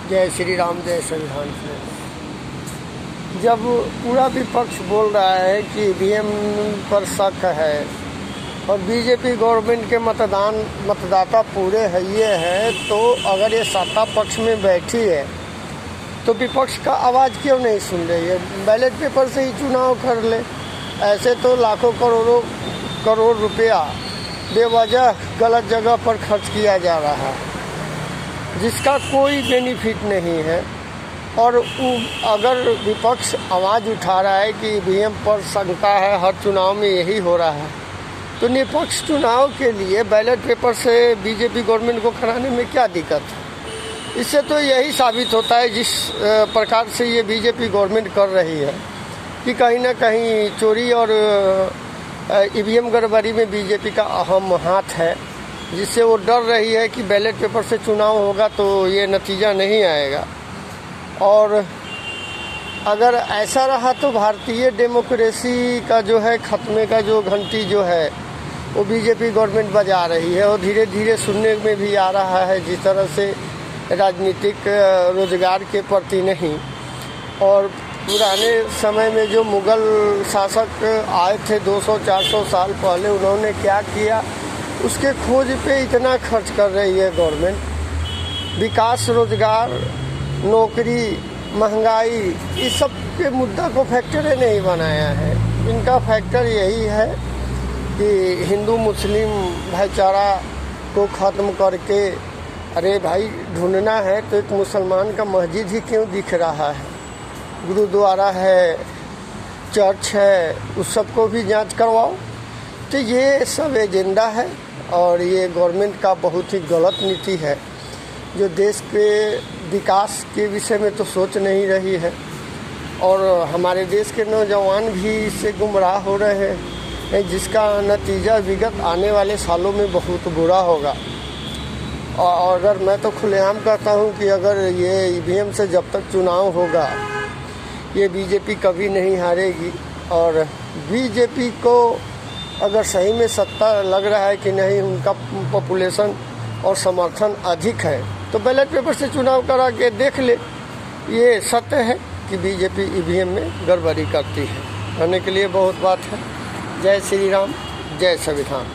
जय श्री राम, जय संविधान। जब पूरा विपक्ष बोल रहा है कि ईवीएम पर शक है और बीजेपी गवर्नमेंट के मतदाता पूरे है ये है, तो अगर ये सत्ता पक्ष में बैठी है तो विपक्ष का आवाज़ क्यों नहीं सुन रही है? बैलेट पेपर से ही चुनाव कर ले। ऐसे तो लाखों करोड़ रुपया बेवजह गलत जगह पर खर्च किया जा रहा है जिसका कोई बेनिफिट नहीं है। और अगर विपक्ष आवाज़ उठा रहा है कि ईवीएम पर शंका है, हर चुनाव में यही हो रहा है, तो निष्पक्ष चुनाव के लिए बैलेट पेपर से बीजेपी गवर्नमेंट को कराने में क्या दिक्कत है? इससे तो यही साबित होता है जिस प्रकार से ये बीजेपी गवर्नमेंट कर रही है कि कहीं ना कहीं चोरी और ईवीएम गड़बड़ी में बीजेपी का अहम हाथ है, जिससे वो डर रही है कि बैलेट पेपर से चुनाव होगा तो ये नतीजा नहीं आएगा। और अगर ऐसा रहा तो भारतीय डेमोक्रेसी का जो है खत्मे का जो घंटी जो है वो बीजेपी गवर्नमेंट बजा रही है। और धीरे धीरे सुनने में भी आ रहा है जिस तरह से राजनीतिक रोजगार के प्रति नहीं, और पुराने समय में जो मुग़ल शासक आए थे 200-400 साल पहले, उन्होंने क्या किया उसके खोज पे इतना खर्च कर रही है गवर्नमेंट। विकास, रोजगार, नौकरी, महंगाई, इस सब के मुद्दा को फैक्टर नहीं बनाया है। इनका फैक्टर यही है कि हिंदू मुस्लिम भाईचारा को ख़त्म करके, अरे भाई ढूंढना है तो एक मुसलमान का मस्जिद ही क्यों दिख रहा है, गुरुद्वारा है, चर्च है, उस सब को भी जांच करवाओ। तो ये सब एजेंडा है और ये गवर्नमेंट का बहुत ही गलत नीति है जो देश के विकास के विषय में तो सोच नहीं रही है। और हमारे देश के नौजवान भी इससे गुमराह हो रहे हैं, जिसका नतीजा विगत आने वाले सालों में बहुत बुरा होगा। और अगर मैं तो खुलेआम कहता हूँ कि अगर ये ईवीएम से जब तक चुनाव होगा ये बीजेपी कभी नहीं हारेगी। और बीजेपी को अगर सही में सत्ता लग रहा है कि नहीं, उनका पॉपुलेशन और समर्थन अधिक है, तो बैलेट पेपर से चुनाव करा के देख ले। ये सत्य है कि बीजेपी ईवीएम में गड़बड़ी करती है। कहने के लिए बहुत बात है। जय श्री राम, जय संविधान।